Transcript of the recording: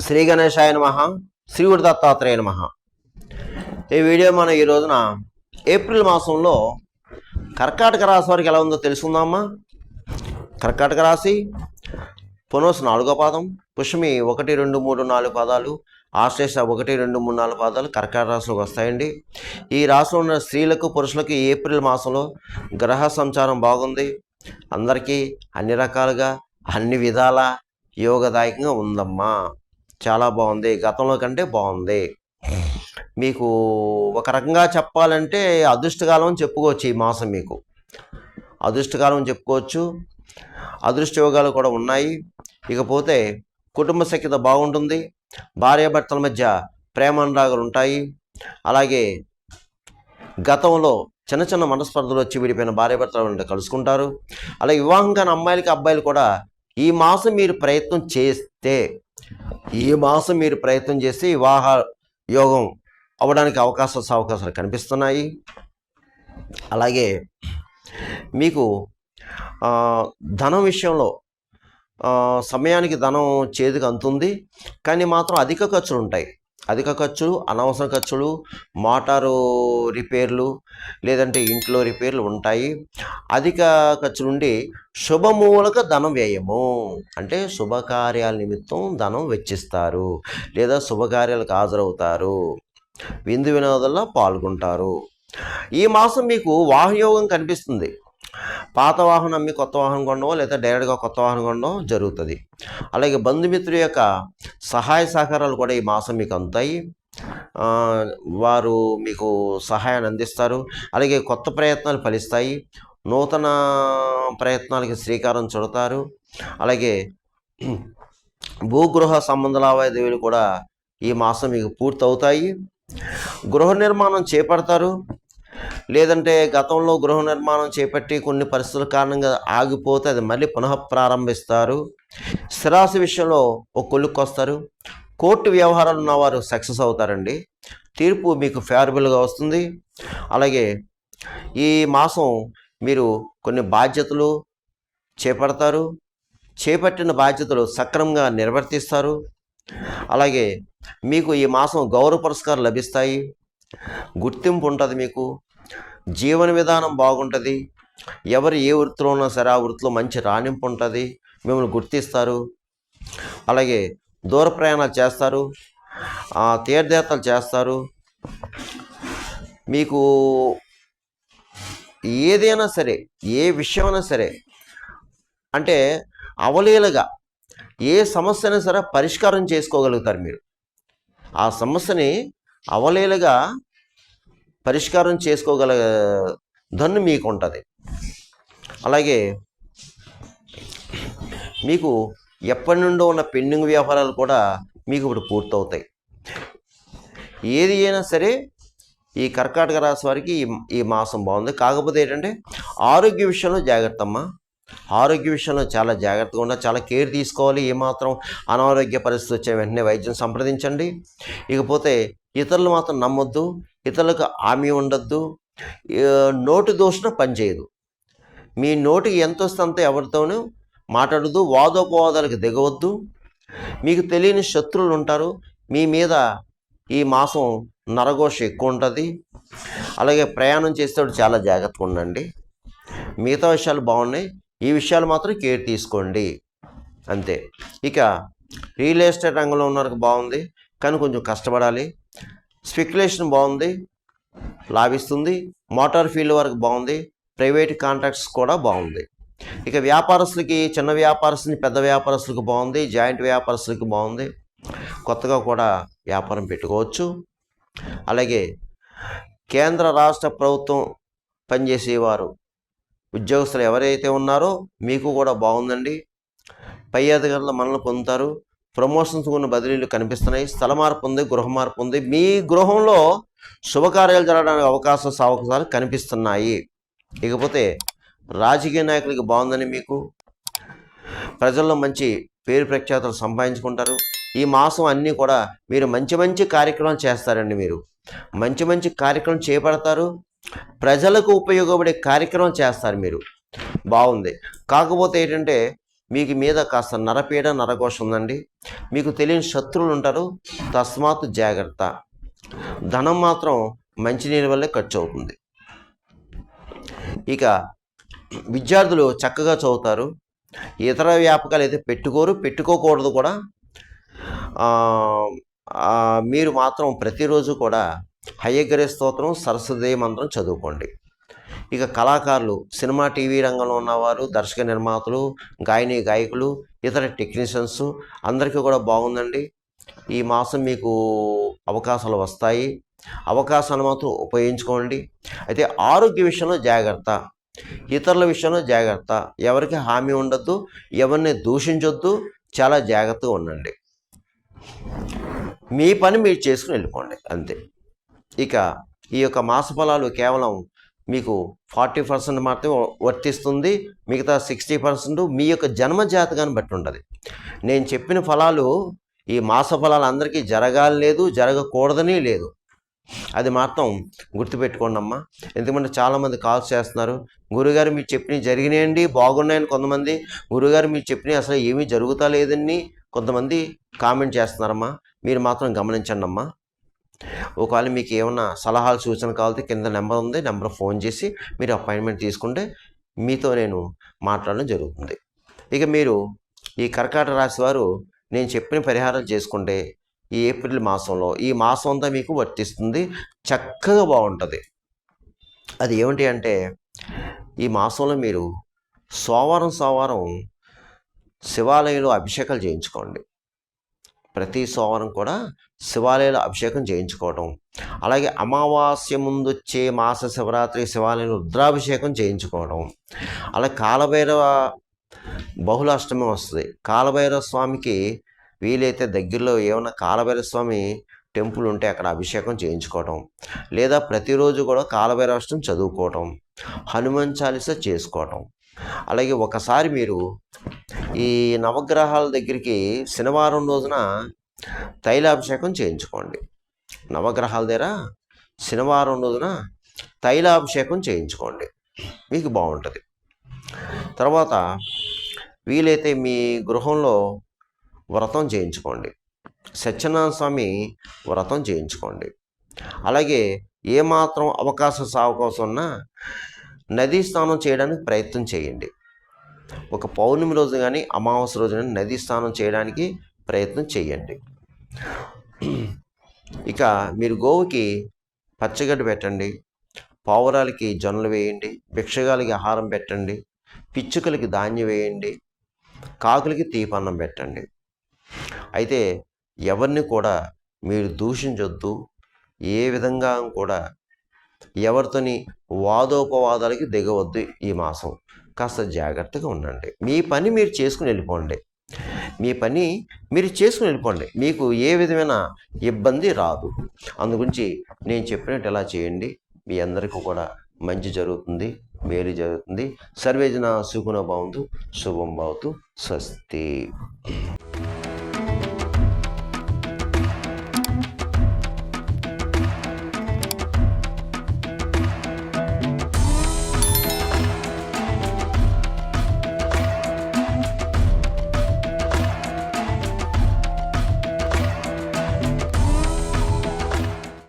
శ్రీ గణేశాయ నమః. శ్రీ గురు దత్తాత్రేయ నమః. ఈ వీడియో మనం ఈ రోజున ఏప్రిల్ మాసంలో కర్కాటక రాశి వారికి ఎలా ఉందో తెలుసుకుందామా. కర్కాటక రాశి పునోస్ 4వ పాదం, పుష్మి 1, 2, 3, 4 పాదాలు, ఆశ్లేష 1, 2, 3, 4 పాదాలు కర్కాటక రాశిలోకి వస్తాయండి. ఈ రాశిలో ఉన్న స్త్రీలకు పురుషులకు ఏప్రిల్ మాసంలో గ్రహ సంచారం బాగుంది. అందరికీ అన్ని రకాలుగా అన్ని విధాల యోగదాయకంగా ఉందమ్మా. చాలా బాగుంది, గతంలో కంటే బాగుంది. మీకు ఒక రకంగా చెప్పాలంటే అదృష్టకాలం చెప్పుకోవచ్చు. ఈ మాసం మీకు అదృష్టకాలం చెప్పుకోవచ్చు. అదృష్ట యోగాలు కూడా ఉన్నాయి. ఇకపోతే కుటుంబ సఖ్యత బాగుంటుంది. భార్యాభర్తల మధ్య ప్రేమానురాగాలు ఉంటాయి. అలాగే గతంలో చిన్న చిన్న మనస్పర్ధలు వచ్చి విడిపోయిన భార్యాభర్తలు కలుసుకుంటారు. అలాగే వివాహం కాని అమ్మాయిలకి అబ్బాయిలు కూడా ఈ మాసం మీరు ప్రయత్నం చేస్తే వివాహ యోగం అవ్వడానికి అవకాశాలు కనిపిస్తున్నాయి. అలాగే మీకు ధనం విషయంలో సమయానికి ధనం చేతికి అందుతుంది. కానీ మాత్రం అధిక ఖర్చులు ఉంటాయి. అధిక ఖర్చులు, అనవసర ఖర్చులు, మోటారు రిపేర్లు లేదంటే ఇంట్లో రిపేర్లు ఉంటాయి. అధిక ఖర్చులు ఉండి శుభమూలక ధనం వ్యయము అంటే శుభకార్యాల నిమిత్తం ధనం వెచ్చిస్తారు లేదా శుభకార్యాలకు హాజరవుతారు, విందు వినోదాల్లో పాల్గొంటారు. ఈ మాసం మీకు వాహనయోగం కనిపిస్తుంది. పాత వాహనం అమ్మి కొత్త వాహనం కొనడం లేదా డైరెక్ట్గా కొత్త వాహనం కొనడం జరుగుతుంది. అలాగే బంధుమిత్రుల యొక్క సహాయ సహకారాలు కూడా ఈ మాసం మీకు అందుతాయి. వారు మీకు సహాయాన్ని అందిస్తారు. అలాగే కొత్త ప్రయత్నాలు ఫలిస్తాయి. నూతన ప్రయత్నాలకి శ్రీకారం చుడతారు. అలాగే భూగృహ సంబంధ లావాదేవీలు కూడా ఈ మాసం మీకు పూర్తవుతాయి. గృహ నిర్మాణం చేపడతారు. లేదంటే గతంలో గృహ నిర్మాణం చేపట్టి కొన్ని పరిస్థితుల కారణంగా ఆగిపోతే అది మళ్ళీ పునః ప్రారంభిస్తారు. స్థిరాస్తి విషయంలో ఒక కొలుక్కు వస్తారు. కోర్టు వ్యవహారాలు ఉన్నవారు సక్సెస్ అవుతారండి. తీర్పు మీకు ఫేవరబుల్గా వస్తుంది. అలాగే ఈ మాసం మీరు కొన్ని బాధ్యతలు చేపడతారు. చేపట్టిన బాధ్యతలు సక్రమంగా నిర్వర్తిస్తారు. అలాగే మీకు ఈ మాసం గౌరవ పురస్కారాలు లభిస్తాయి. గుర్తింపు ఉంటుంది. మీకు జీవన విధానం బాగుంటుంది. ఎవరు ఏ వృత్తిలో ఉన్నా సరే ఆ వృత్తిలో మంచి రాణింపు ఉంటుంది. మిమ్మల్ని గుర్తిస్తారు. అలాగే దూర ప్రయాణాలు చేస్తారు, తీర్థయాత్రలు చేస్తారు. మీకు ఏదైనా సరే, ఏ విషయమైనా సరే అంటే అవలీలగా ఏ సమస్యైనా సరే పరిష్కారం చేసుకోగలుగుతారు. మీరు ఆ సమస్యని అవలీలగా పరిష్కారం చేసుకోగల దన్ను మీకు ఉంటుంది. అలాగే మీకు ఎప్పటి నుండో ఉన్న పెండింగ్ వ్యవహారాలు కూడా మీకు ఇప్పుడు పూర్తవుతాయి. ఏది అయినా సరే ఈ కర్కాటక రాశి వారికి ఈ మాసం బాగుంది. కాకపోతే ఏంటంటే ఆరోగ్య విషయంలో జాగ్రత్త అమ్మా. ఆరోగ్య విషయంలో చాలా జాగ్రత్తగా ఉండాలి. చాలా కేర్ తీసుకోవాలి. ఏమాత్రం అనారోగ్య పరిస్థితి వచ్చే వెంటనే వైద్యం సంప్రదించండి. ఇకపోతే ఇతరులు మాత్రం నమ్మొద్దు. ఇతరులకు హామీ ఉండొద్దు. నోటి దోషణ పనిచేయదు. మీ నోటికి ఎంత వస్తే అంత ఎవరితోనూ మాట్లాడద్దు. వాదోపవాదాలకు దిగవద్దు. మీకు తెలియని శత్రువులు ఉంటారు. మీ మీద ఈ మాసం నరఘోష ఎక్కువ ఉంటుంది. అలాగే ప్రయాణం చేసేటప్పుడు చాలా జాగ్రత్తగా ఉండండి. మిగతా విషయాలు బాగున్నాయి. ఈ విషయాలు మాత్రం కేర్ తీసుకోండి అంతే. ఇక రియల్ ఎస్టేట్ రంగంలో ఉన్నవారికి బాగుంది, కానీ కొంచెం కష్టపడాలి. స్పెక్యులేషన్ బాగుంది, లాభిస్తుంది. మోటార్ ఫీల్డ్ వరకు బాగుంది. ప్రైవేట్ కాంట్రాక్ట్స్ కూడా బాగుంది. ఇక వ్యాపారస్తులకి, చిన్న వ్యాపారస్తులకి, పెద్ద వ్యాపారస్తులకు బాగుంది. జాయింట్ వ్యాపారస్తులకి బాగుంది. కొత్తగా కూడా వ్యాపారం పెట్టుకోవచ్చు. అలాగే కేంద్ర రాష్ట్ర ప్రభుత్వం పనిచేసేవారు, ఉద్యోగస్తులు ఎవరైతే ఉన్నారో మీకు కూడా బాగుందండి. పై అధికారుల మనల్ని పొందుతారు. ప్రమోషన్స్ ఉన్న బదిలీలు కనిపిస్తున్నాయి. స్థల మార్పు ఉంది, గృహ మార్పు ఉంది. మీ గృహంలో శుభకార్యాలు జరగడానికి అవకాశాలు కనిపిస్తున్నాయి. ఇకపోతే రాజకీయ నాయకులకి బాగుందని, మీకు ప్రజల్లో మంచి పేరు ప్రఖ్యాతులు సంపాదించుకుంటారు. ఈ మాసం అన్నీ కూడా మీరు మంచి మంచి కార్యక్రమాలు చేస్తారండి. మీరు మంచి మంచి కార్యక్రమం చేపడతారు. ప్రజలకు ఉపయోగపడే కార్యక్రమం చేస్తారు. మీరు బాగుంది. కాకపోతే ఏంటంటే మీకు మీద కాస్త నరపీడ నరఘోష ఉందండి. మీకు తెలియని శత్రువులు ఉంటారు, తస్మాత్ జాగ్రత్త. ధనం మాత్రం మంచినీళ్ళ వల్లే ఖర్చు అవుతుంది. ఇక విద్యార్థులు చక్కగా చదువుతారు. ఇతర వ్యాపకాలు అయితే పెట్టుకోకూడదు కూడా. మీరు మాత్రం ప్రతిరోజు కూడా హయగ్రీవ స్తోత్రం, సరస్వతి మంత్రం చదువుకోండి. ఇక కళాకారులు, సినిమా టీవీ రంగంలో ఉన్నవారు, దర్శక నిర్మాతలు, గాయకులు, ఇతర టెక్నీషియన్స్ అందరికీ కూడా బాగుందండి. ఈ మాసం మీకు అవకాశాలు వస్తాయి. అవకాశాలు మాత్రం ఉపయోగించుకోండి. అయితే ఆరోగ్య విషయంలో జాగ్రత్త, ఇతరుల విషయంలో జాగ్రత్త. ఎవరికి హామీ ఉండొద్దు, ఎవరిని దూషించొద్దు, చాలా జాగ్రత్తగా ఉండండి. మీ పని మీరు చేసుకుని వెళ్ళిపోండి, అంతే. ఇక ఈ యొక్క మాస ఫలాలు కేవలం మీకు 40% మాత్రమే వర్తిస్తుంది. మిగతా 60% మీ యొక్క జన్మ జాతకాన్ని బట్టి ఉంటుంది. నేను చెప్పిన ఫలాలు, ఈ మాస ఫలాలు అందరికీ జరగాలి లేదు, జరగకూడదని లేదు. అది మాత్రం గుర్తుపెట్టుకోండి అమ్మా. ఎందుకంటే చాలామంది కాల్స్ చేస్తున్నారు, గురుగారు మీరు చెప్పినవి జరిగినాయండి, బాగున్నాయని కొంతమంది, గురుగారు మీరు చెప్పినవి అసలు ఏమీ జరుగుతా లేదని కొంతమంది కామెంట్ చేస్తున్నారమ్మా. మీరు మాత్రం గమనించండి అమ్మా. ఒకవేళ మీకు ఏమన్నా సలహాలు సూచన కావాలంటే కింద నెంబర్ ఉంది, నెంబర్ ఫోన్ చేసి మీరు అపాయింట్మెంట్ తీసుకుంటే మీతో నేను మాట్లాడడం జరుగుతుంది. ఇక మీరు ఈ కర్కాటక రాశి వారు నేను చెప్పిన పరిహారం చేసుకుంటే ఈ ఏప్రిల్ మాసంలో, ఈ మాసం అంతా మీకు వర్తిస్తుంది, చక్కగా బాగుంటుంది. అది ఏమిటి అంటే, ఈ మాసంలో మీరు సోమవారం శివాలయంలో అభిషేకాలు చేయించుకోండి. ప్రతి సోమవారం కూడా శివాలయంలో అభిషేకం చేయించుకోవడం, అలాగే అమావాస్య ముందు వచ్చే మాస శివరాత్రి శివాలయంలో రుద్రాభిషేకం చేయించుకోవడం, అలాగే కాలభైరవ బహుళాష్టమి వస్తుంది, కాలభైరవ స్వామికి వీలైతే దగ్గరలో ఏమైనా కాలభైరవ స్వామి టెంపుల్ ఉంటే అక్కడ అభిషేకం చేయించుకోవడం, లేదా ప్రతిరోజు కూడా కాలభైరవాష్టమి చదువుకోవడం, హనుమాన్ చాలీసా చేసుకోవడం. అలాగే ఒకసారి మీరు ఈ నవగ్రహాల దగ్గరికి శనివారం రోజున తైలాభిషేకం చేయించుకోండి. నవగ్రహాల దగ్గర శనివారం రోజున తైలాభిషేకం చేయించుకోండి, మీకు బాగుంటుంది. తర్వాత వీలైతే మీ గృహంలో వ్రతం చేయించుకోండి, సత్యనారాయణ స్వామి వ్రతం చేయించుకోండి. అలాగే ఏమాత్రం అవకాశం ఉన్నా నదీ స్నానం చేయడానికి ప్రయత్నం చేయండి. ఒక పౌర్ణమి రోజు కానీ అమావాస్య రోజు కానీ నదీ స్నానం చేయడానికి ప్రయత్నం చేయండి. ఇక మీరు గోవుకి పచ్చగడ్డి పెట్టండి, పావురాలకి జొన్నలు వేయండి, భిక్షగాలకి ఆహారం పెట్టండి, పిచ్చుకలకి ధాన్యం వేయండి, కాకులకి తీపన్నం పెట్టండి. అయితే ఎవరిని కూడా మీరు దూషించొద్దు, ఏ విధంగా కూడా ఎవరితోని వాదోపవాదాలకి దిగవద్దు. ఈ మాసం కాస్త జాగ్రత్తగా ఉండండి. మీ పని మీరు చేసుకుని వెళ్ళిపోండి, మీకు ఏ విధమైన ఇబ్బంది రాదు. అందుగురించి నేను చెప్పినట్టు ఎలా చేయండి, మీ అందరికీ కూడా మంచి జరుగుతుంది, మేలు జరుగుతుంది. సర్వేజన సుఖినో భవంతు, శుభం భవతు, స్వస్తి.